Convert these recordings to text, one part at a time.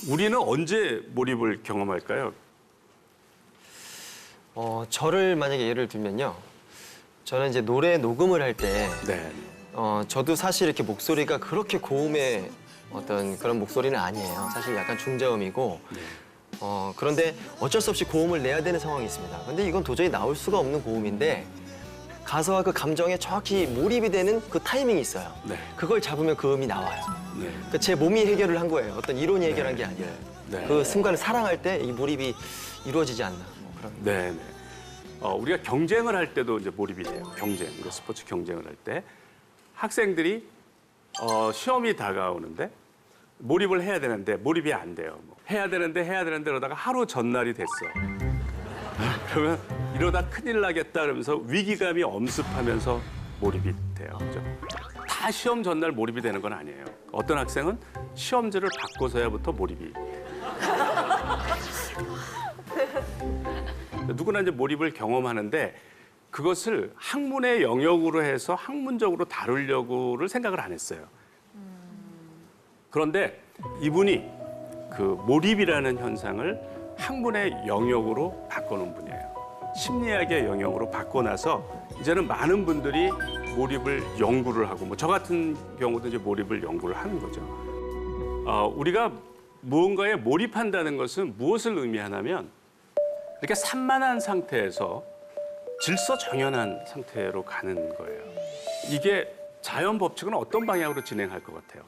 우리는 언제 몰입을 경험할까요? 저를 만약에 예를 들면요. 저는 이제 노래 녹음을 할 때 네. 저도 사실 이렇게 목소리가 그렇게 고음의 어떤 그런 목소리는 아니에요. 사실 약간 중저음이고 그런데 어쩔 수 없이 고음을 내야 되는 상황이 있습니다. 근데 이건 도저히 나올 수가 없는 고음인데 가사와 그 감정에 정확히 몰입이 되는 그 타이밍이 있어요. 네. 그걸 잡으면 그 음이 나와요. 네. 그러니까 제 몸이 해결을 한 거예요. 어떤 이론이 해결한 게 아니에요. 네. 그 순간을 사랑할 때 이 몰입이 이루어지지 않나. 뭐 그런. 네. 네. 우리가 경쟁을 할 때도 이제 몰입이 돼요. 경쟁, 우리가 스포츠 경쟁을 할 때 학생들이 시험이 다가오는데 몰입을 해야 되는데 몰입이 안 돼요. 해야 되는데 그러다가 하루 전날이 됐어. 그러면 이러다 큰일 나겠다 그러면서 위기감이 엄습하면서 몰입이 돼요. 그죠? 다 시험 전날 몰입이 되는 건 아니에요. 어떤 학생은 시험지를 바꿔서야부터 몰입이. 누구나 이제 몰입을 경험하는데 그것을 학문의 영역으로 해서 학문적으로 다루려고를 생각을 안 했어요. 그런데 이분이 그 몰입이라는 현상을 학문의 영역으로 바꿔놓은 분이에요. 심리학의 영역으로 바꿔놔서 이제는 많은 분들이 몰입을 연구를 하고 뭐 저 같은 경우도 이제 몰입을 연구를 하는 거죠. 우리가 무언가에 몰입한다는 것은 무엇을 의미하냐면 이렇게 산만한 상태에서 질서정연한 상태로 가는 거예요. 이게 자연 법칙은 어떤 방향으로 진행할 것 같아요?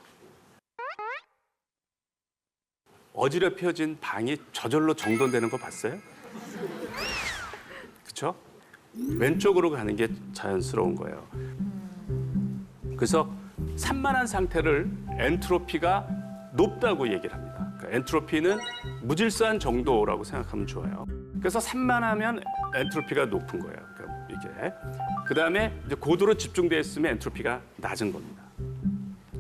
어지럽혀진 방이 저절로 정돈되는 거 봤어요? 그렇죠? 왼쪽으로 가는 게 자연스러운 거예요. 그래서 산만한 상태를 엔트로피가 높다고 얘기를 합니다. 그러니까 엔트로피는 무질서한 정도라고 생각하면 좋아요. 그래서 산만하면 엔트로피가 높은 거예요. 그러니까 이게 그다음에 이제 고도로 집중되어 있으면 엔트로피가 낮은 겁니다.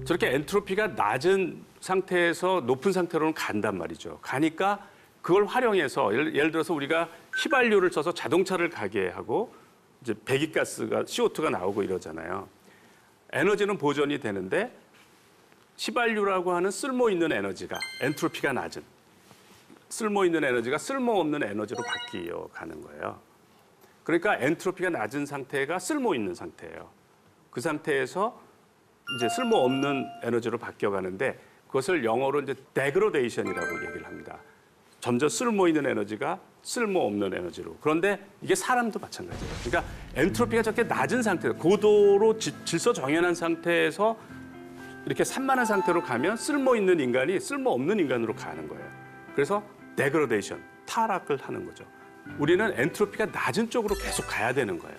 저렇게 엔트로피가 낮은 상태에서 높은 상태로는 간단 말이죠. 가니까 그걸 활용해서 예를 들어서 우리가 휘발유를 써서 자동차를 가게 하고 이제 배기가스가 CO2가 나오고 이러잖아요. 에너지는 보존이 되는데 휘발유라고 하는 쓸모 있는 에너지가 엔트로피가 낮은 쓸모 있는 에너지가 쓸모없는 에너지로 바뀌어 가는 거예요. 그러니까 엔트로피가 낮은 상태가 쓸모 있는 상태예요. 그 상태에서 이제 쓸모없는 에너지로 바뀌어 가는데 그것을 영어로 이제 데그로데이션이라고 얘기를 합니다. 점점 쓸모 있는 에너지가 쓸모없는 에너지로. 그런데 이게 사람도 마찬가지예요. 그러니까 엔트로피가 저렇게 낮은 상태, 고도로 질서 정연한 상태에서 이렇게 산만한 상태로 가면 쓸모 있는 인간이 쓸모없는 인간으로 가는 거예요. 그래서 데그로데이션, 타락을 하는 거죠. 우리는 엔트로피가 낮은 쪽으로 계속 가야 되는 거예요.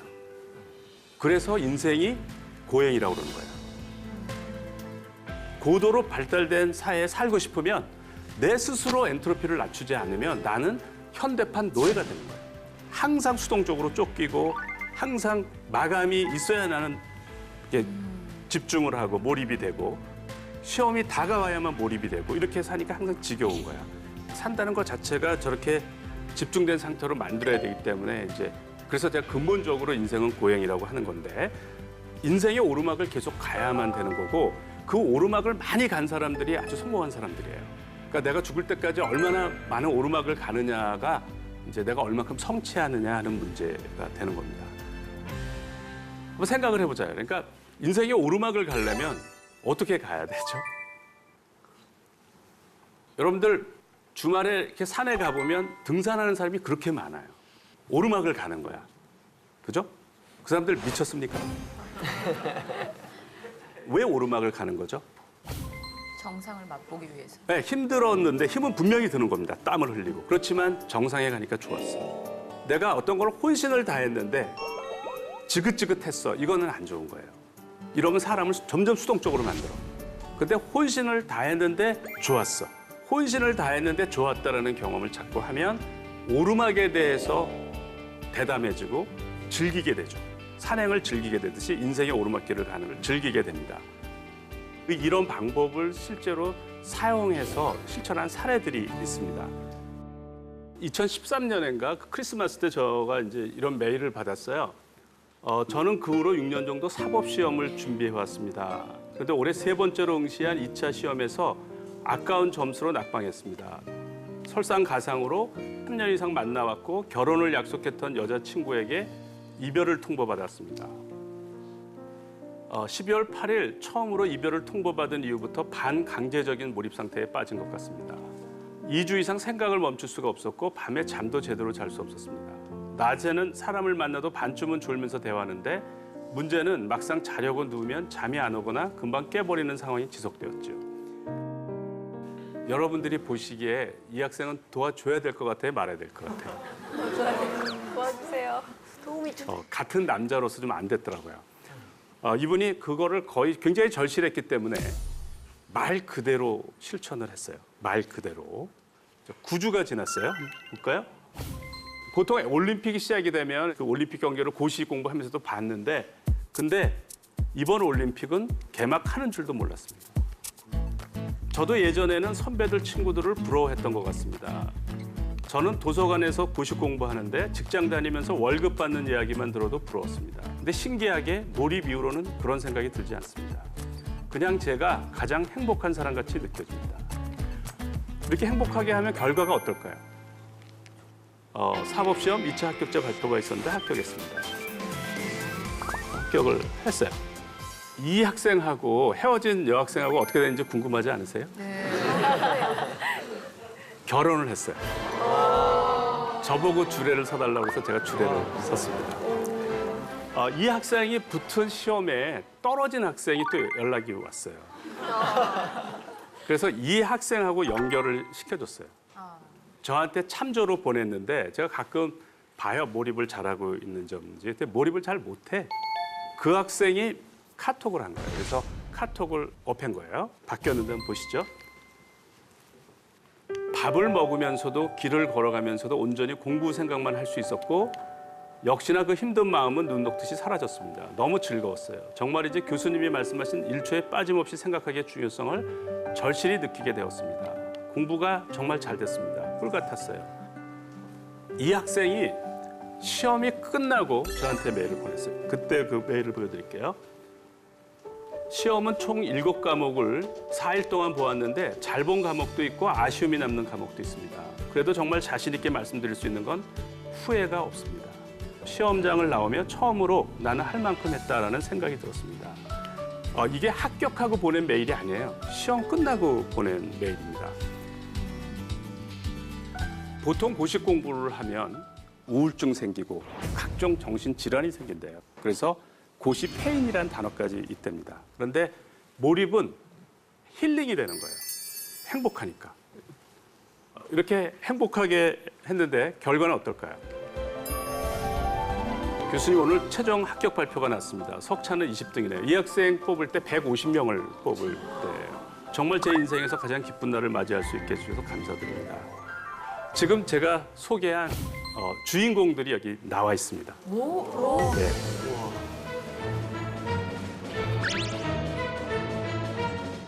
그래서 인생이 고행이라고 그러는 거예요. 고도로 발달된 사회에 살고 싶으면 내 스스로 엔트로피를 낮추지 않으면 나는 현대판 노예가 되는 거예요. 항상 수동적으로 쫓기고 항상 마감이 있어야 나는 집중을 하고 몰입이 되고 시험이 다가와야만 몰입이 되고 이렇게 사니까 항상 지겨운 거야. 산다는 것 자체가 저렇게 집중된 상태로 만들어야 되기 때문에 이제 그래서 제가 근본적으로 인생은 고행이라고 하는 건데 인생의 오르막을 계속 가야만 되는 거고 그 오르막을 많이 간 사람들이 아주 성공한 사람들이에요. 그러니까 내가 죽을 때까지 얼마나 많은 오르막을 가느냐가 이제 내가 얼마큼 성취하느냐 하는 문제가 되는 겁니다. 한번 생각을 해보자요. 그러니까 인생의 오르막을 가려면 어떻게 가야 되죠? 여러분들 주말에 이렇게 산에 가보면 등산하는 사람이 그렇게 많아요. 오르막을 가는 거야. 그죠? 그 사람들 미쳤습니까? 왜 오르막을 가는 거죠? 정상을 맛보기 위해서. 네, 힘들었는데 힘은 분명히 드는 겁니다. 땀을 흘리고. 그렇지만 정상에 가니까 좋았어. 내가 어떤 걸 혼신을 다했는데 지긋지긋했어. 이거는 안 좋은 거예요. 이러면 사람을 점점 수동적으로 만들어. 근데 혼신을 다했는데 좋았어. 혼신을 다했는데 좋았다라는 경험을 자꾸 하면 오르막에 대해서 대담해지고 즐기게 되죠. 산행을 즐기게 되듯이 인생의 오르막길을 가는 걸 즐기게 됩니다. 이런 방법을 실제로 사용해서 실천한 사례들이 있습니다. 2013년인가 크리스마스 때 제가 이제 이런 메일을 받았어요. 저는 그 후로 6년 정도 사법 시험을 준비해 왔습니다. 그런데 올해 3번째로 응시한 2차 시험에서 아까운 점수로 낙방했습니다. 설상가상으로 3년 이상 만나왔고 결혼을 약속했던 여자친구에게 이별을 통보받았습니다. 12월 8일 처음으로 이별을 통보받은 이후부터 반강제적인 몰입 상태에 빠진 것 같습니다. 2주 이상 생각을 멈출 수가 없었고 밤에 잠도 제대로 잘 수 없었습니다. 낮에는 사람을 만나도 반쯤은 졸면서 대화하는데 문제는 막상 자려고 누우면 잠이 안 오거나 금방 깨버리는 상황이 지속되었죠. 여러분들이 보시기에 이 학생은 도와줘야 될 것 같아요? 말아야 될 것 같아요? 도와주세요. 도움이 좀. 같은 남자로서 좀 안 됐더라고요. 이분이 그거를 거의 굉장히 절실했기 때문에 말 그대로 실천을 했어요. 말 그대로. 9주가 지났어요. 볼까요? 보통 올림픽이 시작이 되면 그 올림픽 경기를 고시 공부하면서도 봤는데 근데 이번 올림픽은 개막하는 줄도 몰랐습니다. 저도 예전에는 선배들 친구들을 부러워했던 것 같습니다. 저는 도서관에서 고시 공부하는데 직장 다니면서 월급 받는 이야기만 들어도 부러웠습니다. 근데 신기하게 몰입 이후로는 그런 생각이 들지 않습니다. 그냥 제가 가장 행복한 사람 같이 느껴집니다. 이렇게 행복하게 하면 결과가 어떨까요? 사법시험 2차 합격자 발표가 있었는데 합격했습니다. 합격을 했어요. 이 학생하고 헤어진 여학생하고 어떻게 되는지 궁금하지 않으세요? 네. 결혼을 했어요. 저보고 주례를 서달라고 해서 제가 주례를 섰습니다. 이 학생이 붙은 시험에 떨어진 학생이 또 연락이 왔어요. 그래서 이 학생하고 연결을 시켜줬어요. 저한테 참조로 보냈는데 제가 가끔 봐요. 몰입을 잘하고 있는 점인지. 근데 몰입을 잘 못해. 그 학생이 카톡을 한 거예요. 그래서 카톡을 업한 거예요. 바뀌었는데 한번 보시죠. 밥을 먹으면서도 길을 걸어가면서도 온전히 공부 생각만 할 수 있었고 역시나 그 힘든 마음은 눈 녹듯이 사라졌습니다. 너무 즐거웠어요. 정말이지 교수님이 말씀하신 1초에 빠짐없이 생각하기의 중요성을 절실히 느끼게 되었습니다. 공부가 정말 잘 됐습니다. 꿀 같았어요. 이 학생이 시험이 끝나고 저한테 메일을 보냈어요. 그때 그 메일을 보여드릴게요. 시험은 총 7과목을 4일 동안 보았는데 잘 본 과목도 있고 아쉬움이 남는 과목도 있습니다. 그래도 정말 자신 있게 말씀드릴 수 있는 건 후회가 없습니다. 시험장을 나오며 처음으로 나는 할 만큼 했다라는 생각이 들었습니다. 이게 합격하고 보낸 메일이 아니에요. 시험 끝나고 보낸 메일입니다. 보통 고시 공부를 하면 우울증 생기고 각종 정신질환이 생긴대요. 그래서 고시 페인이라는 단어까지 있답니다. 그런데 몰입은 힐링이 되는 거예요. 행복하니까. 이렇게 행복하게 했는데 결과는 어떨까요? 교수님 오늘 최종 합격 발표가 났습니다. 석차는 20등이네요. 이 학생 뽑을 때 150명을 뽑을 때예요. 정말 제 인생에서 가장 기쁜 날을 맞이할 수 있게 해주셔서 감사드립니다. 지금 제가 소개한 주인공들이 여기 나와 있습니다. 네.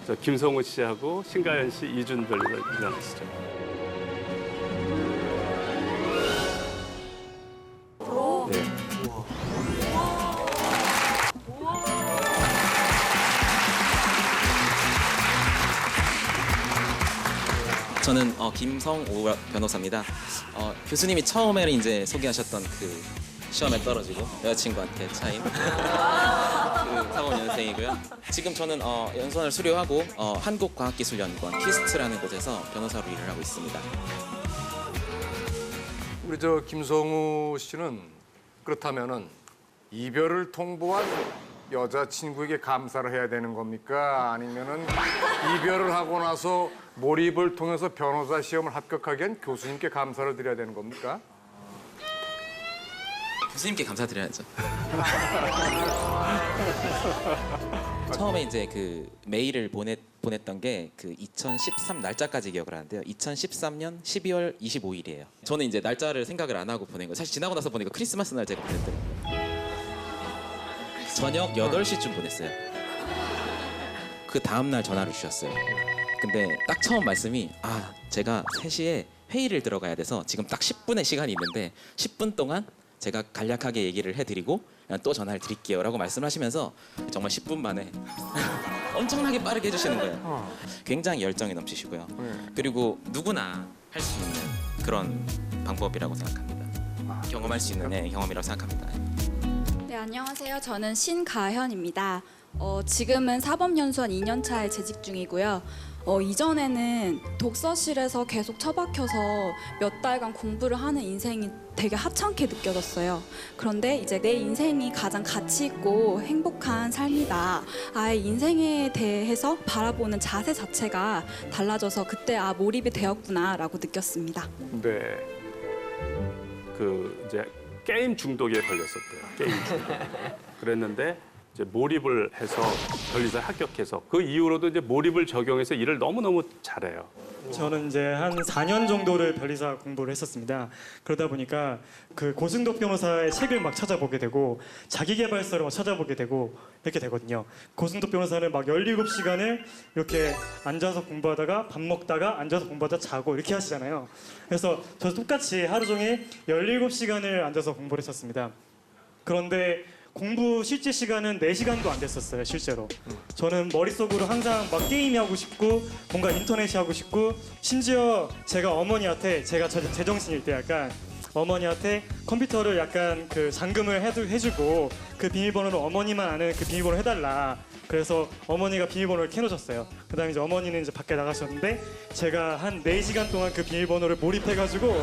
저 김성우 씨하고 신가연 씨, 이준별 일어나시죠. 네. 저는 김성우 변호사입니다. 교수님이 처음에 이제 소개하셨던 그 시험에 떨어지고 여자친구한테 차인 그 사고년생이고요. 지금 저는 연수원을 수료하고 한국과학기술연구원 키스트라는 곳에서 변호사로 일을 하고 있습니다. 우리 저 김성우 씨는 그렇다면은 이별을 통보한 여자친구에게 감사를 해야 되는 겁니까? 아니면은 이별을 하고 나서 몰입을 통해서 변호사 시험을 합격하게 한 교수님께 감사를 드려야 되는 겁니까? 교수님께 감사드려야죠. 처음에 이제 그 메일을 보냈던 게 그 2013 날짜까지 기억을 하는데요. 2013년 12월 25일이에요. 저는 이제 날짜를 생각을 안 하고 보낸 거예요. 사실 지나고 나서 보니까 크리스마스 날 제가 보냈더라고요. 저녁 8시쯤 보냈어요. 그 다음 날 전화를 주셨어요. 근데 딱 처음 말씀이 제가 3시에 회의를 들어가야 돼서 지금 딱 10분의 시간이 있는데 10분 동안 제가 간략하게 얘기를 해드리고 또 전화를 드릴게요 라고 말씀하시면서 정말 10분 만에 엄청나게 빠르게 해주시는 거예요. 굉장히 열정이 넘치시고요. 그리고 누구나 할 수 있는 그런 방법이라고 생각합니다. 경험할 수 있는 경험이라고 생각합니다. 네, 안녕하세요. 저는 신가현입니다. 지금은 사법연수원 2년차에 재직 중이고요. 이전에는 독서실에서 계속 처박혀서 몇 달간 공부를 하는 인생이 되게 하찮게 느껴졌어요. 그런데 이제 내 인생이 가장 가치 있고 행복한 삶이다. 아예 인생에 대해서 바라보는 자세 자체가 달라져서 그때 몰입이 되었구나라고 느꼈습니다. 네. 그 이제 게임 중독에 걸렸었대요. 게임 중독. 그랬는데 이제 몰입을 해서 변리사 합격해서 그 이후로도 이제 몰입을 적용해서 일을 너무너무 잘해요. 저는 이제 한 4년 정도를 변리사 공부를 했었습니다. 그러다 보니까 그 고승덕 변호사의 책을 막 찾아보게 되고 자기계발서를 막 찾아보게 되고 이렇게 되거든요. 고승덕 변호사는 막 17시간을 이렇게 앉아서 공부하다가 밥 먹다가 앉아서 공부하다 자고 이렇게 하시잖아요. 그래서 저도 똑같이 하루 종일 17시간을 앉아서 공부를 했었습니다. 그런데 공부 실제 시간은 4시간도 안 됐었어요, 실제로. 저는 머릿속으로 항상 막 게임이 하고 싶고 뭔가 인터넷이 하고 싶고 심지어 제가 어머니한테 제가 제정신일 때 약간 어머니한테 컴퓨터를 약간 그 잠금을 해주고 그 비밀번호를 어머니만 아는 그 비밀번호 해달라. 그래서 어머니가 비밀번호를 켜놓으셨어요. 그다음에 이제 어머니는 이제 밖에 나가셨는데 제가 한 4시간 동안 그 비밀번호를 몰입해가지고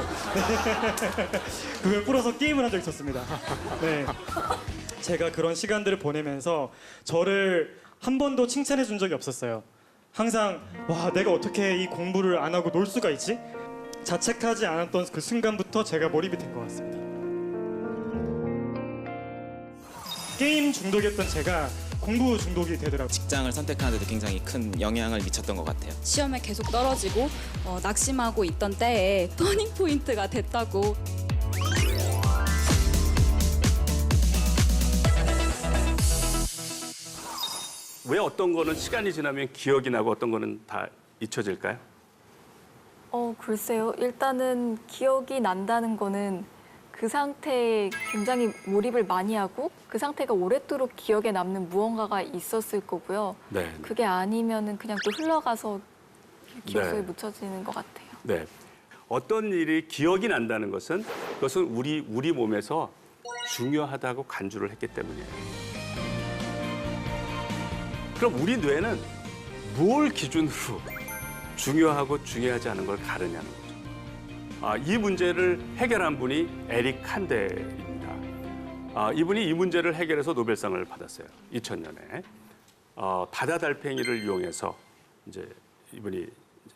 그걸 풀어서 게임을 한 적이 있었습니다. 네. 제가 그런 시간들을 보내면서 저를 한 번도 칭찬해 준 적이 없었어요. 항상 와 내가 어떻게 이 공부를 안 하고 놀 수가 있지? 자책하지 않았던 그 순간부터 제가 몰입이 된 것 같습니다. 게임 중독이었던 제가 공부 중독이 되더라고요. 직장을 선택하는데도 굉장히 큰 영향을 미쳤던 것 같아요. 시험에 계속 떨어지고 낙심하고 있던 때에 터닝 포인트가 됐다고. 왜 어떤 거는 시간이 지나면 기억이 나고 어떤 거는 다 잊혀질까요? 글쎄요. 일단은 기억이 난다는 거는 그 상태에 굉장히 몰입을 많이 하고 그 상태가 오랫도록 기억에 남는 무언가가 있었을 거고요. 네. 그게 아니면은 그냥 또 흘러가서 기억 속에 네. 묻혀지는 것 같아요. 네. 어떤 일이 기억이 난다는 것은 그것은 우리 몸에서 중요하다고 간주를 했기 때문이에요. 그럼 우리 뇌는 뭘 기준으로 중요하고 중요하지 않은 걸 가르냐는 거죠. 이 문제를 해결한 분이 에릭 칸데입니다. 이분이 이 문제를 해결해서 노벨상을 받았어요. 2000년에. 바다 달팽이를 이용해서 이제 이분이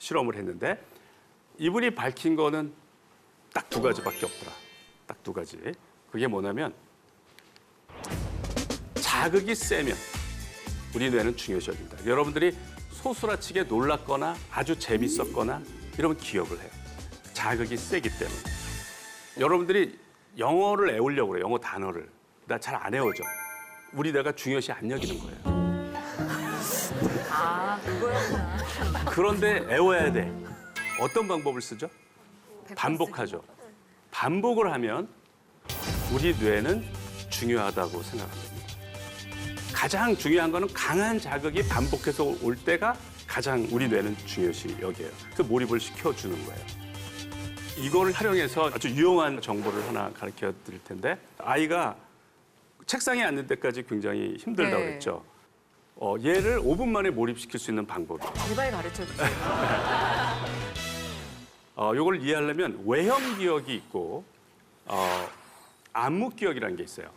실험을 했는데 이분이 밝힌 거는 딱 2가지밖에 없더라. 딱 2가지. 그게 뭐냐면 자극이 세면 우리 뇌는 중요시해진다. 여러분들이 소스라치게 놀랐거나 아주 재밌었거나 이러면 기억을 해요. 자극이 세기 때문에. 여러분들이 영어를 애우려고 그래요. 영어 단어를. 나 잘 안 애워져. 우리 뇌가 중요시 안 여기는 거예요. 그거였구나. 그런데 애워야 돼. 어떤 방법을 쓰죠? 반복하죠. 반복을 하면 우리 뇌는 중요하다고 생각합니다. 가장 중요한 거는 강한 자극이 반복해서 올 때가 가장 우리 뇌는 중요시 여겨요. 그래서 몰입을 시켜주는 거예요. 이거를 활용해서 아주 유용한 정보를 하나 가르쳐 드릴 텐데 아이가 책상에 앉는 데까지 굉장히 힘들다고 네. 그랬죠. 얘를 5분 만에 몰입시킬 수 있는 방법이에요. 제발 가르쳐 주세요. 이걸 이해하려면 외형 기억이 있고 안무 기억이라는 게 있어요.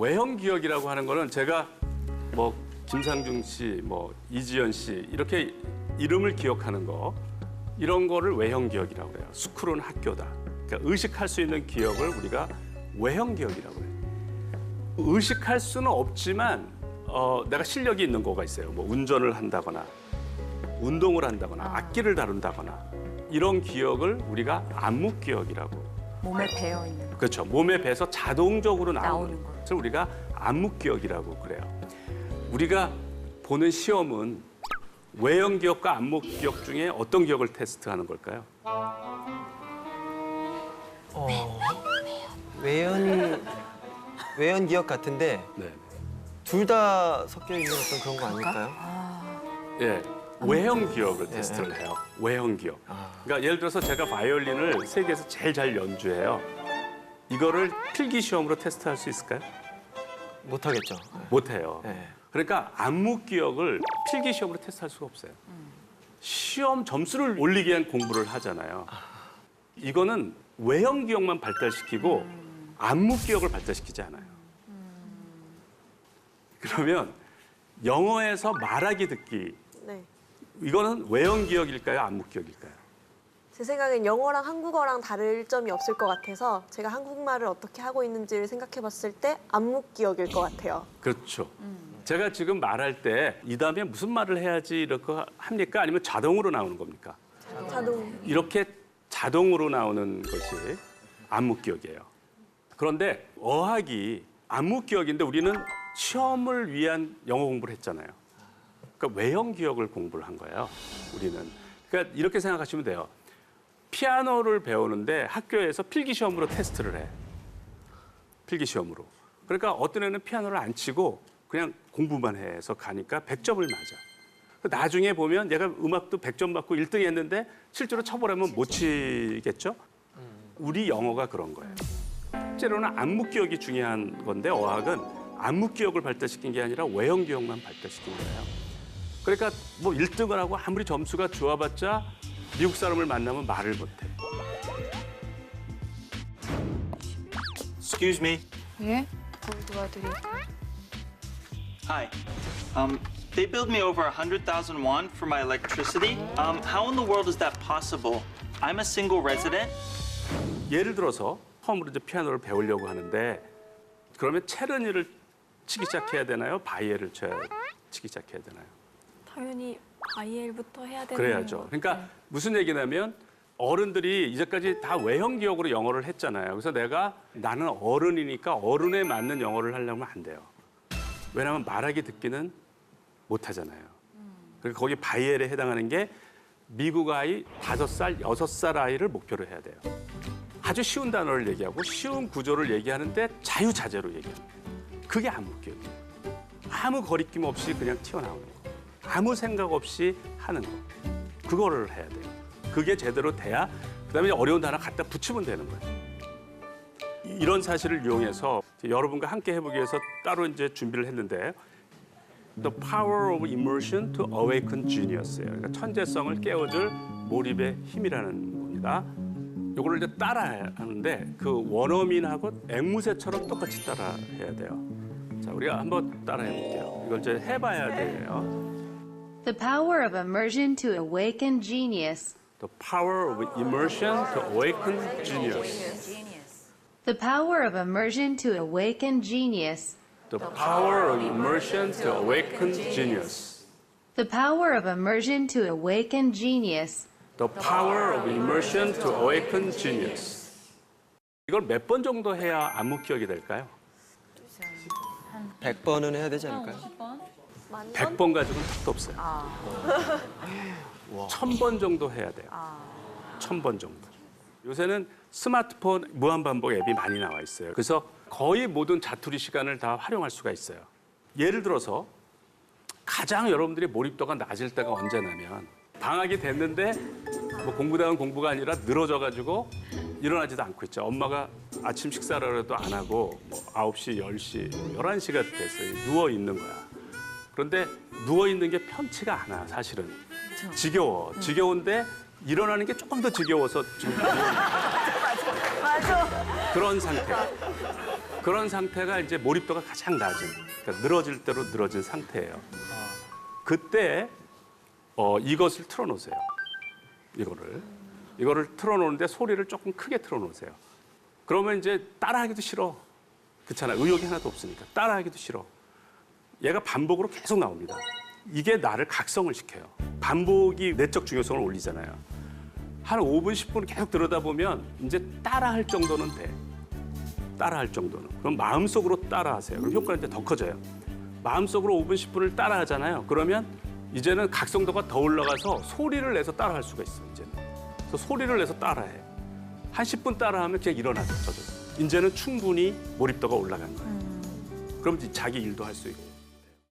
외형 기억이라고 하는 거는 제가 뭐 김상중 씨, 뭐 이지연 씨 이렇게 이름을 기억하는 거 이런 거를 외형 기억이라고 해요. 스쿨은 학교다. 그러니까 의식할 수 있는 기억을 우리가 외형 기억이라고 해요. 의식할 수는 없지만 내가 실력이 있는 거가 있어요. 뭐 운전을 한다거나 운동을 한다거나 악기를 다룬다거나 이런 기억을 우리가 안무 기억이라고. 몸에 배어 있는 거. 그렇죠. 몸에 배서 자동적으로 나오는 나오는 거. 것을 우리가 안무 기억이라고 그래요. 우리가 보는 시험은 외형 기억과 안무 기억 중에 어떤 기억을 테스트하는 걸까요? 외연 기억 같은데 네. 둘 다 섞여 있는 어떤 그런 거 아닐까요? 예, 외형 기억을 테스트를 해요. 외형 기억. 그러니까 예를 들어서 제가 바이올린을 세계에서 제일 잘 연주해요. 이거를 필기 시험으로 테스트할 수 있을까요? 못하겠죠. 못해요. 네. 그러니까 안무 기억을 필기 시험으로 테스트할 수가 없어요. 시험 점수를 올리기 위한 공부를 하잖아요. 이거는 외형 기억만 발달시키고 안무 기억을 발달시키지 않아요. 그러면 영어에서 말하기 듣기 네. 이거는 외형 기억일까요? 안무 기억일까요? 제 생각엔 영어랑 한국어랑 다를 점이 없을 것 같아서 제가 한국말을 어떻게 하고 있는지를 생각해 봤을 때 안무 기억일 것 같아요. 그렇죠. 제가 지금 말할 때 이 다음에 무슨 말을 해야지 이렇게 합니까? 아니면 자동으로 나오는 겁니까? 자동. 이렇게 자동으로 나오는 것이 안무 기억이에요. 그런데 어학이 안무 기억인데 우리는 시험을 위한 영어 공부를 했잖아요. 그러니까 외형 기억을 공부를 한 거예요. 우리는. 그러니까 이렇게 생각하시면 돼요. 피아노를 배우는데 학교에서 필기 시험으로 테스트를 해. 필기 시험으로. 그러니까 어떤 애는 피아노를 안 치고 그냥 공부만 해서 가니까 100점을 맞아. 나중에 보면 얘가 음악도 100점 맞고 1등 했는데 실제로 쳐보려면 못 치겠죠? 우리 영어가 그런 거예요. 실제로는 안무 기억이 중요한 건데 어학은 안무 기억을 발달시킨 게 아니라 외형 기억만 발달시킨 거예요. 그러니까 뭐 1등을 하고 아무리 점수가 좋아봤자 미국 사람을 만나면 말을 못해. Excuse me. 예? 뭘 도와드릴까요? Hi. They billed me over 100,000 won for my electricity. How in the world is that possible? I'm a single resident. 예를 들어서 처음으로 이제 피아노를 배우려고 하는데 그러면 체르니를 치기 시작해야 되나요? 바이엘을 치기 시작해야 되나요? 당연히 바이엘부터 해야 되는 그래야죠. 것 그러니까 같아요. 무슨 얘기냐면 어른들이 이제까지 다 외형 기억으로 영어를 했잖아요. 그래서 내가 나는 어른이니까 어른에 맞는 영어를 하려면 안 돼요. 왜냐하면 말하기 듣기는 못 하잖아요. 그리고 거기 바이엘에 해당하는 게 미국 아이 5살, 6살 아이를 목표로 해야 돼요. 아주 쉬운 단어를 얘기하고 쉬운 구조를 얘기하는데 자유자재로 얘기합니다. 그게 안무 기억이에요. 아무 거리낌 없이 그냥 튀어나오는 거. 아무 생각 없이 하는 거. 그거를 해야 돼요. 그게 제대로 돼야 그다음에 어려운 단어 갖다 붙이면 되는 거예요. 이런 사실을 이용해서 여러분과 함께 해보기 위해서 따로 이제 준비를 했는데 The Power of Immersion to Awaken Genius예요. 그러니까 천재성을 깨워줄 몰입의 힘이라는 겁니다. 이거를 이제 따라해야 하는데 그 원어민하고 앵무새처럼 똑같이 따라해야 돼요. 자, 우리가 한번 따라해 볼게요. 이걸 이제 해봐야 돼요. The power of immersion to awaken genius. The Power of Immersion to Awaken Genius. The power of immersion to awaken genius. The Power of Immersion to Awaken Genius. The power of immersion to awaken genius. The Power of Immersion to Awaken Genius. 이걸 몇 번 정도 해야 안무 기억이 될까요? 100번은 해야 되지 않을까요? 100번 가지고는 택도 없어요. 1000번 정도 해야 돼요. 1000번 정도. 요새는 스마트폰 무한반복 앱이 많이 나와 있어요. 그래서 거의 모든 자투리 시간을 다 활용할 수가 있어요. 예를 들어서 가장 여러분들이 몰입도가 낮을 때가 언제냐면 방학이 됐는데 뭐 공부당한 공부가 아니라 늘어져가지고 일어나지도 않고 있죠. 엄마가 아침 식사를 해도 안 하고 뭐 9시, 10시, 11시가 됐어요. 누워 있는 거야. 그런데 누워 있는 게 편치가 않아, 사실은. 지겨워. 지겨운데 일어나는 게 조금 더 지겨워서 좀 그런 상태. 그런 상태가 이제 몰입도가 가장 낮은, 그러니까 늘어질 대로 늘어진 상태예요. 그때 이것을 틀어놓으세요. 이거를 틀어놓는데 소리를 조금 크게 틀어놓으세요. 그러면 이제 따라하기도 싫어. 그렇잖아. 의욕이 하나도 없으니까 따라하기도 싫어. 얘가 반복으로 계속 나옵니다. 이게 나를 각성을 시켜요. 반복이 내적 중요성을 올리잖아요. 한 5분, 10분 계속 들여다 보면 이제 따라할 정도는 돼. 따라할 정도는. 그럼 마음속으로 따라하세요. 그럼 효과는 이제 더 커져요. 마음속으로 5분, 10분을 따라하잖아요. 그러면 이제는 각성도가 더 올라가서 소리를 내서 따라할 수가 있어, 이제는. 그래서 소리를 내서 따라해. 한 10분 따라하면 그냥 일어나죠, 저도. 이제는 충분히 몰입도가 올라간 거예요. 그럼 이제 자기 일도 할 수 있고.